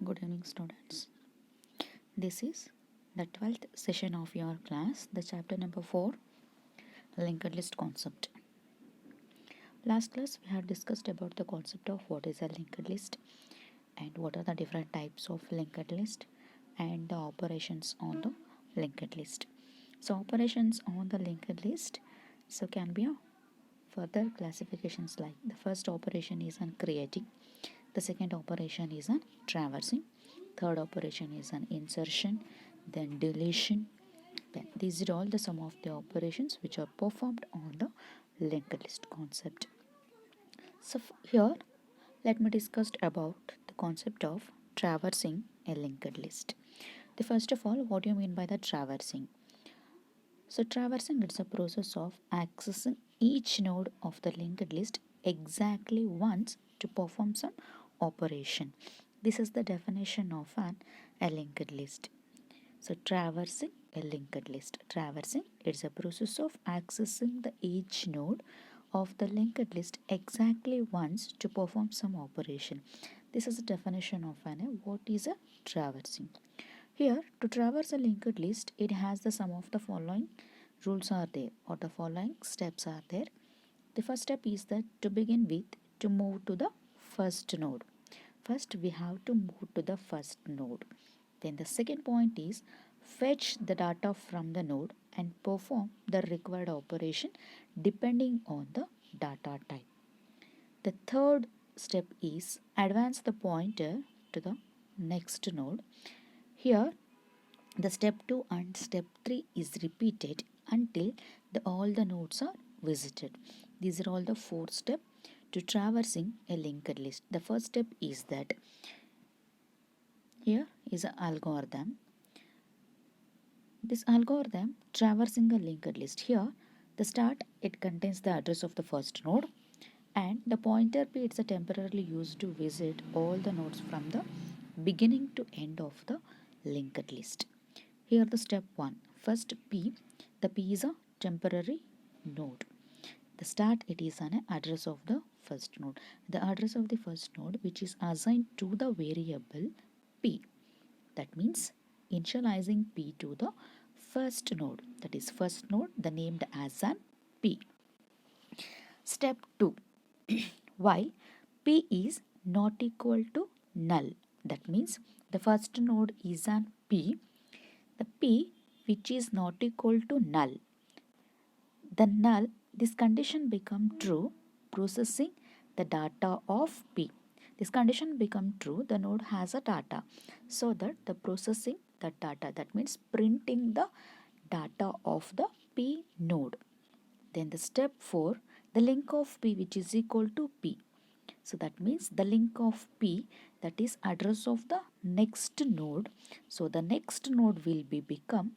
Good evening, students. This is the 12th session of your class, the chapter number 4, linked list concept. Last class, we had discussed about the concept of what is a linked list and what are the different types of linked list and the operations on the linked list. So, operations on the linked list can be a further classifications like the first operation is on creating, the second operation is on traversing, third operation is an insertion, then deletion. Then these are all the sum of the operations which are performed on the linked list concept. So here let me discuss about the concept of traversing a linked list. The first of all, what do you mean by the traversing? So traversing is a process of accessing each node of the linked list exactly once to perform some operation. This is the definition of a linked list. So traversing a linked list. Traversing is a process of accessing the each node of the linked list exactly once to perform some operation. This is the definition of what is a traversing. Here, to traverse a linked list, it has the sum of the following rules are there or the following steps are there. The first step is that to begin with, to move to the first node. First, we have to move to the first node. Then the second point is fetch the data from the node and perform the required operation depending on the data type. The third step is advance the pointer to the next node. Here the step 2 and step 3 is repeated until all the nodes are visited. These are all the 4 steps to traversing a linked list. The first step is that here is an algorithm. This algorithm traversing a linked list. Here the start it contains the address of the first node and the pointer p it's a temporarily used to visit all the nodes from the beginning to end of the linked list. Here the step 1. First p, the p is a temporary node. The start it is an address of the first node. The address of the first node which is assigned to the variable p. That means initializing p to the first node. That is first node the named as an p. Step 2. While p is not equal to null. That means the first node is an p. The p which is not equal to null. The null, this condition become true, processing the data of p. This condition become true, the node has a data. So that the processing the data, that means printing the data of the p node. Then the step 4, the link of p which is equal to p. So that means the link of p, that is address of the next node. So the next node will be become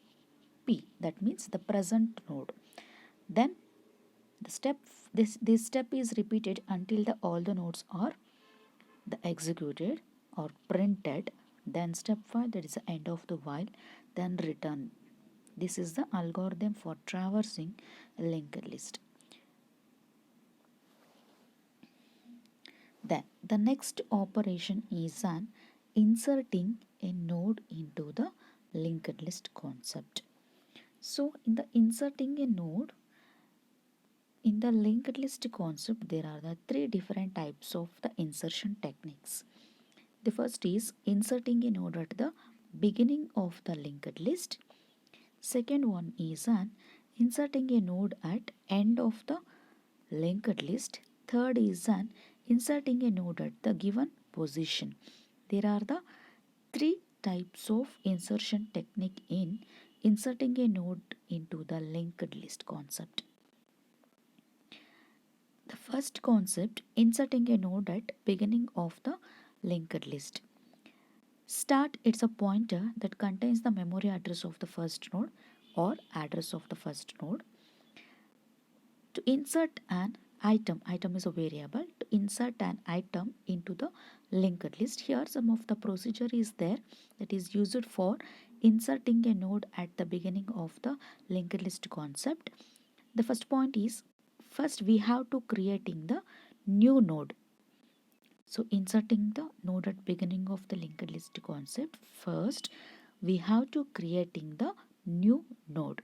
p, that means the present node. Then the step this step is repeated until all the nodes are executed or printed. Then step 5, that is the end of the while, then return. This is the algorithm for traversing a linked list. Then the next operation is an inserting a node into the linked list concept. So in the inserting a node in the linked list concept, there are the 3 different types of the insertion techniques. The first is inserting a node at the beginning of the linked list. Second one is an inserting a node at end of the linked list. Third is an inserting a node at the given position. There are the 3 types of insertion technique in inserting a node into the linked list concept. The first concept, inserting a node at beginning of the linked list. Start, it's a pointer that contains the memory address of the first node or address of the first node. To insert an item is a variable. To insert an item into the linked list, here some of the procedure is there that is used for inserting a node at the beginning of the linked list concept. The first point is, first we have to creating the new node. So inserting the node at beginning of the linked list concept, first we have to creating the new node.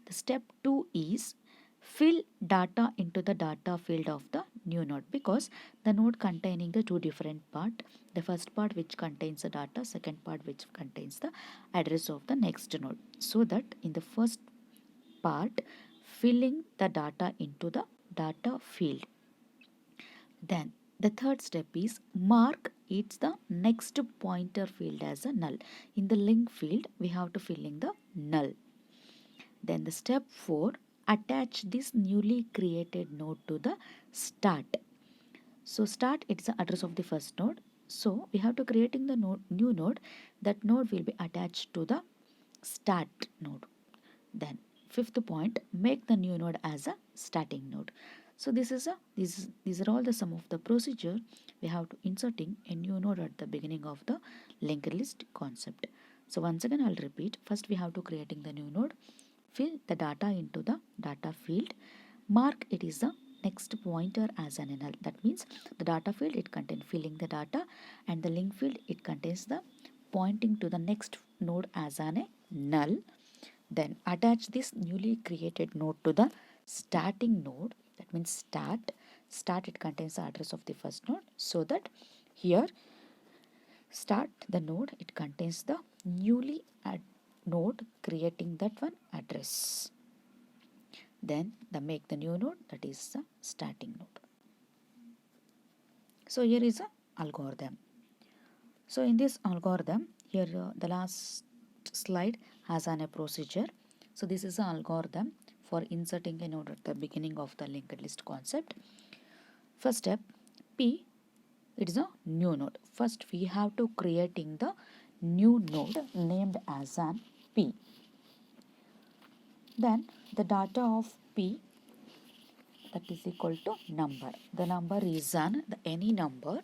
The step 2 is fill data into the data field of the new node, because the node containing the two different part, the first part which contains the data, second part which contains the address of the next node. So that in the first part, filling the data into the data field. Then the third step is mark it's the next pointer field as a null. In the link field, we have to fill in the null. Then the step 4, attach this newly created node to the start. So start, it's the address of the first node. So we have to creating the new node. That node will be attached to the start node. Then fifth point, make the new node as a starting node. So these are all the sum of the procedure we have to inserting a new node at the beginning of the linked list concept. So once again I'll repeat. First we have to creating the new node, fill the data into the data field, mark it is the next pointer as an null. That means the data field it contains filling the data, and the link field it contains the pointing to the next node as an a null. Then attach this newly created node to the starting node. That means start it contains the address of the first node. So that here start the node it contains the newly add node creating that one address. Then the make the new node, that is the starting node. So here is a algorithm. So in this algorithm, here the last slide has a procedure. So this is an algorithm for inserting a node at the beginning of the linked list concept. First step, P, it is a new node. First we have to creating the new node named as an P. Then the data of P, that is equal to number. The number is any number,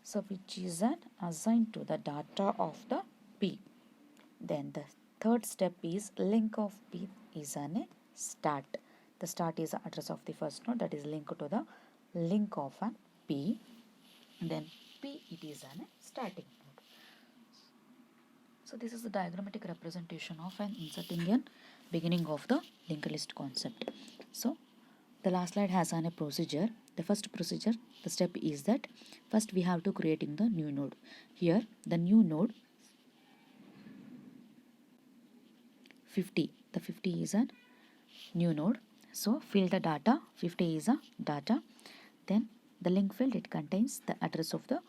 so which is assigned to the data of the P. Then the third step is link of P is a start. The start is the address of the first node, that is linked to the link of an P. Then P it is a starting node. So this is the diagrammatic representation of an inserting in beginning of the linked list concept. So the last slide has a procedure. The first procedure, the step is that first we have to creating the new node. Here the new node 50. The 50 is a new node. So fill the data. 50 is a data. Then the link field it contains the address of the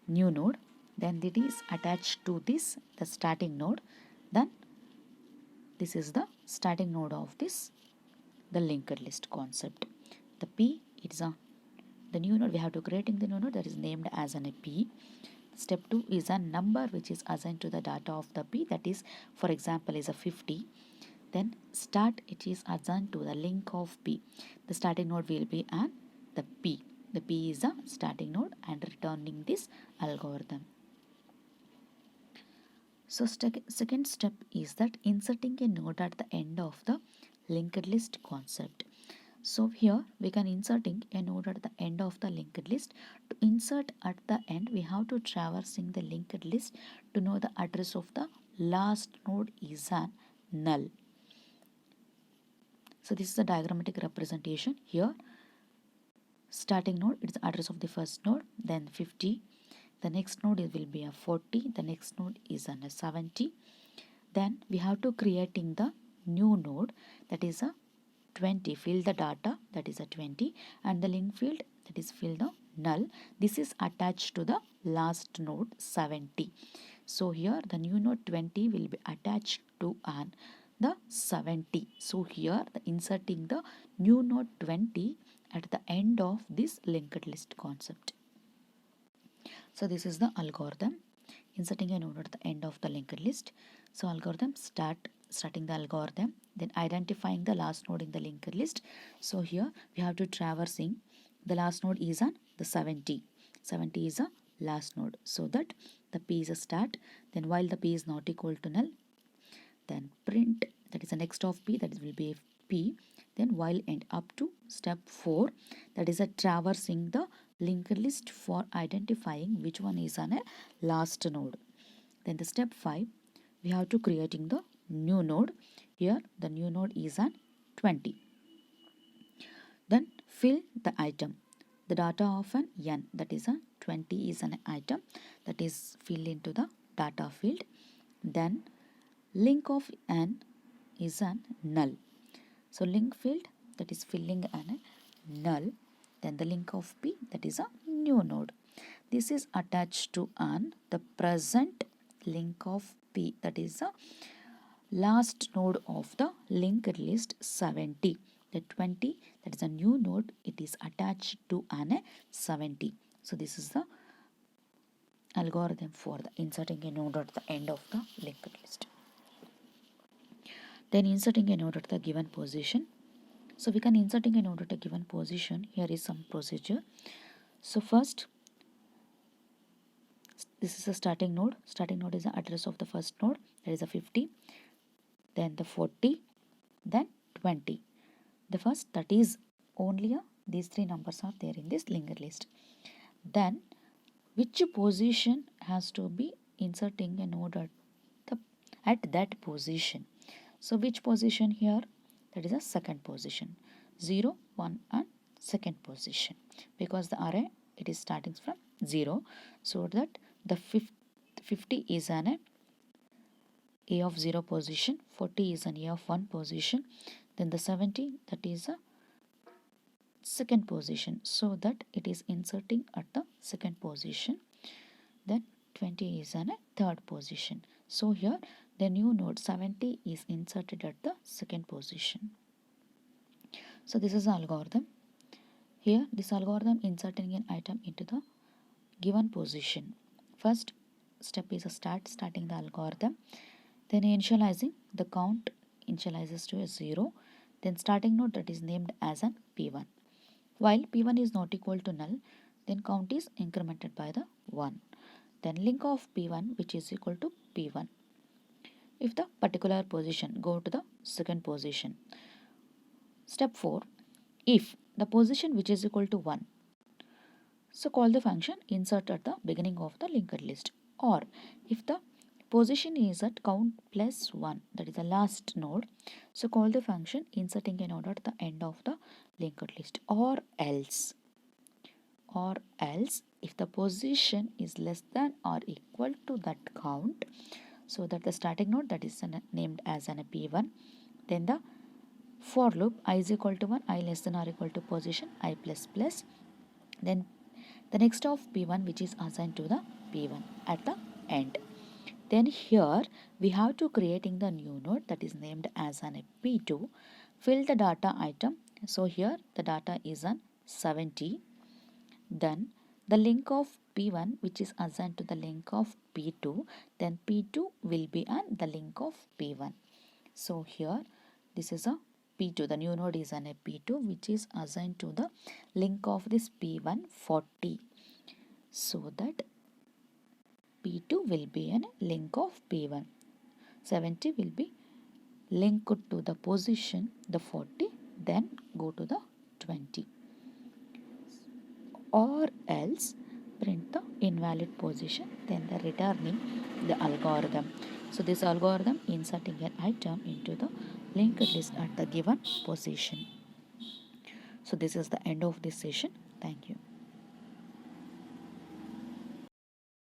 new node. Then it is attached to this the starting node. Then this is the starting node of this the linked list concept. The P it is a the new node we have to creating the new node that is named as an P. Step 2 is a number which is assigned to the data of the P, that is for example is a 50. Then start it is assigned to the link of P. The starting node will be an the P. The P is a starting node and returning this algorithm. So second step is that inserting a node at the end of the linked list concept. So here we can inserting a node at the end of the linked list. To insert at the end, we have to traversing the linked list to know the address of the last node is an null. So this is the diagrammatic representation. Here starting node it's the address of the first node, then 50. The next node will be a 40. The next node is a 70. Then we have to creating the new node, that is a 20. Fill the data, that is a 20, and the link field that is fill the null. This is attached to the last node 70. So here the new node 20 will be attached to an the 70. So here the inserting the new node 20 at the end of this linked list concept. So this is the algorithm, inserting a node at the end of the linked list. So algorithm starting the algorithm, then identifying the last node in the linked list. So here we have to traversing the last node is on the 70. 70 is a last node, so that the P is a start. Then while the P is not equal to null, then print, that is the next of P, that will be P. then while end up to step 4, that is a traversing the linked list for identifying which one is an last node. Then the step 5, we have to creating the new node. Here the new node is an 20. Then fill the item, the data of an n, that is a 20 is an item, that is fill into the data field. Then link of n is an null, so link field, that is filling an null. Then the link of p, that is a new node, this is attached to an the present link of p, that is a last node of the linked list 70. The 20, that is a new node, it is attached to an 70. So this is the algorithm for the inserting a node at the end of the linked list. Then inserting a node at the given position. So we can inserting a node at a given position. Here is some procedure. So first, this is a starting node. Starting node is the address of the first node, that is a 50, then the 40, then 20. The first, that is only these three numbers are there in this linked list. Then which position has to be inserting a node at that position. So which position here? That is a second position, 0, 1 and second position, because the array it is starting from 0, so that the 50 is an a of 0 position, 40 is an a of 1 position, then the 70, that is a second position, so that it is inserting at the second position. Then 20 is an a third position, so here the new node 70 is inserted at the second position. So this is the algorithm. Here this algorithm inserting an item into the given position. First step is a starting the algorithm, then initializing the count initializes to a 0, then starting node that is named as an p1. While p1 is not equal to null, then count is incremented by the 1. Then link of p1 which is equal to p1. If the particular position, go to the second position. Step 4, if the position which is equal to 1, so call the function insert at the beginning of the linked list. Or if the position is at count plus 1, that is the last node, so call the function inserting a node at the end of the linked list. Or else if the position is less than or equal to that count, so that the starting node that is named as an p1, then the for loop I is equal to 1, I less than or equal to position I plus plus, then the next of p1 which is assigned to the p1 at the end. Then here we have to creating the new node that is named as an p2, fill the data item, so here the data is an 70, then the link of p1 which is assigned to the link of p2, then p2 will be an the link of p1. So here this is a p2, the new node is an a p2 which is assigned to the link of this p1 40, so that p2 will be a link of p1, 70 will be linked to the position the 40, then go to the 20. Or else print the invalid position, then the returning the algorithm. So this algorithm inserting an item into the linked list at the given position. So this is the end of this session. Thank you.